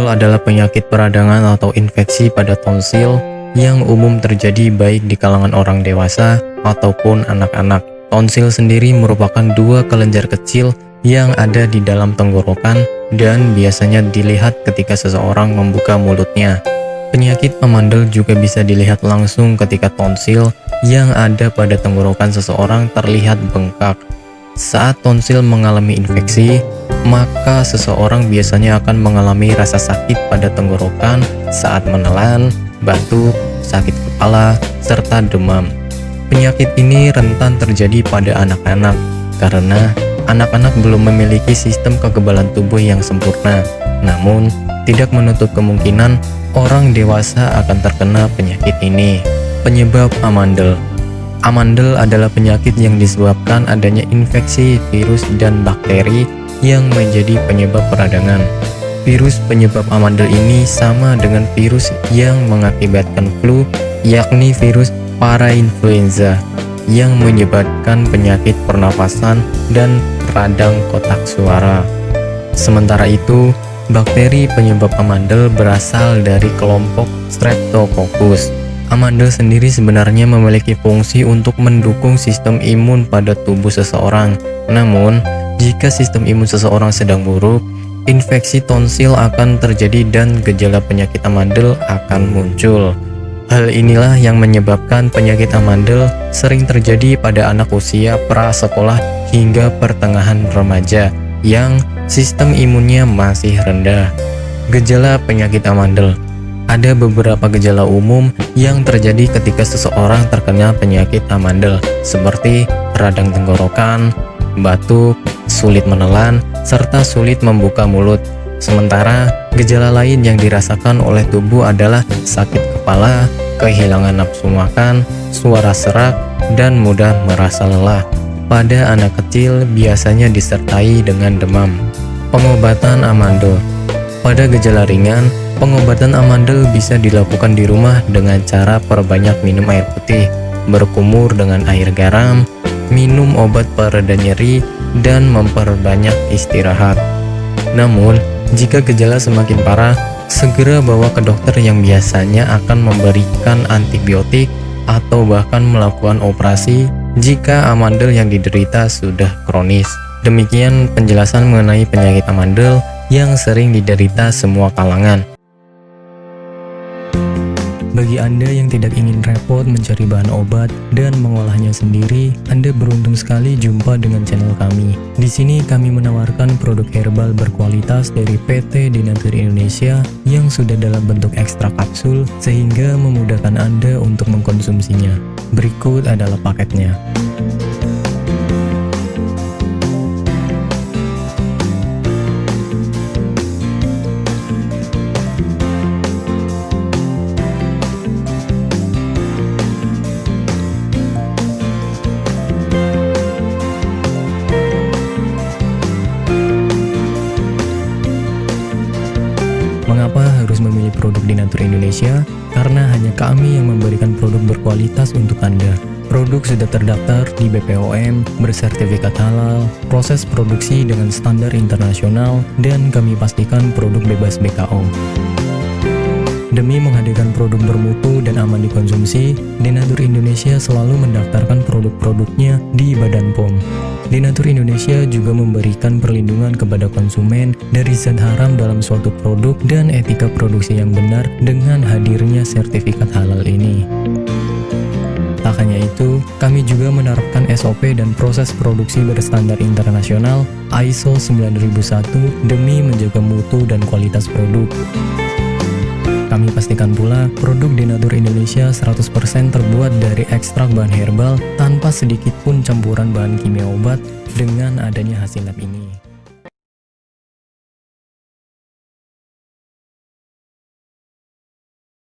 Amandel adalah penyakit peradangan atau infeksi pada tonsil yang umum terjadi baik di kalangan orang dewasa ataupun anak-anak. Tonsil sendiri merupakan dua kelenjar kecil yang ada di dalam tenggorokan dan biasanya dilihat ketika seseorang membuka mulutnya. Penyakit amandel juga bisa dilihat langsung ketika tonsil yang ada pada tenggorokan seseorang terlihat bengkak. Saat tonsil mengalami infeksi, maka seseorang biasanya akan mengalami rasa sakit pada tenggorokan saat menelan, batuk, sakit kepala, serta demam. Penyakit ini rentan terjadi pada anak-anak karena anak-anak belum memiliki sistem kekebalan tubuh yang sempurna. Namun, tidak menutup kemungkinan orang dewasa akan terkena penyakit ini. Penyebab amandel. Amandel adalah penyakit yang disebabkan adanya infeksi virus dan bakteri yang menjadi penyebab peradangan. Virus penyebab amandel ini sama dengan virus yang mengakibatkan flu, yakni virus parainfluenza yang menyebabkan penyakit pernapasan dan radang kotak suara. Sementara itu, bakteri penyebab amandel berasal dari kelompok Streptococcus. Amandel sendiri sebenarnya memiliki fungsi untuk mendukung sistem imun pada tubuh seseorang. Namun, jika sistem imun seseorang sedang buruk, infeksi tonsil akan terjadi dan gejala penyakit amandel akan muncul. Hal inilah yang menyebabkan penyakit amandel sering terjadi pada anak usia prasekolah hingga pertengahan remaja yang sistem imunnya masih rendah. Gejala penyakit amandel. Ada beberapa gejala umum yang terjadi ketika seseorang terkena penyakit amandel, seperti radang tenggorokan, batuk, sulit menelan, serta sulit membuka mulut. Sementara gejala lain yang dirasakan oleh tubuh adalah sakit kepala, kehilangan nafsu makan, suara serak, dan mudah merasa lelah. Pada anak kecil biasanya disertai dengan demam. Pengobatan amandel. Pada gejala ringan, pengobatan amandel bisa dilakukan di rumah dengan cara perbanyak minum air putih, berkumur dengan air garam, minum obat pereda nyeri, dan memperbanyak istirahat. Namun, jika gejala semakin parah, segera bawa ke dokter yang biasanya akan memberikan antibiotik atau bahkan melakukan operasi jika amandel yang diderita sudah kronis. Demikian penjelasan mengenai penyakit amandel yang sering diderita semua kalangan. Bagi Anda yang tidak ingin repot mencari bahan obat dan mengolahnya sendiri, Anda beruntung sekali jumpa dengan channel kami. Di sini kami menawarkan produk herbal berkualitas dari PT Denatur Indonesia yang sudah dalam bentuk ekstrak kapsul sehingga memudahkan Anda untuk mengkonsumsinya. Berikut adalah paketnya. Mengapa harus memilih produk Denatur Indonesia? Karena hanya kami yang memberikan produk berkualitas untuk Anda. Produk sudah terdaftar di BPOM, bersertifikat halal, proses produksi dengan standar internasional, dan kami pastikan produk bebas BKO. Demi menghadirkan produk bermutu dan aman dikonsumsi, Denatur Indonesia selalu mendaftarkan produk-produknya di Badan POM. Denatur Indonesia juga memberikan perlindungan kepada konsumen dari zat haram dalam suatu produk dan etika produksi yang benar dengan hadirnya sertifikat halal ini. Tak hanya itu, kami juga menerapkan SOP dan proses produksi berstandar internasional ISO 9001 demi menjaga mutu dan kualitas produk. Kami pastikan pula produk Denatur Indonesia 100% terbuat dari ekstrak bahan herbal tanpa sedikit pun campuran bahan kimia obat dengan adanya hasil lab ini.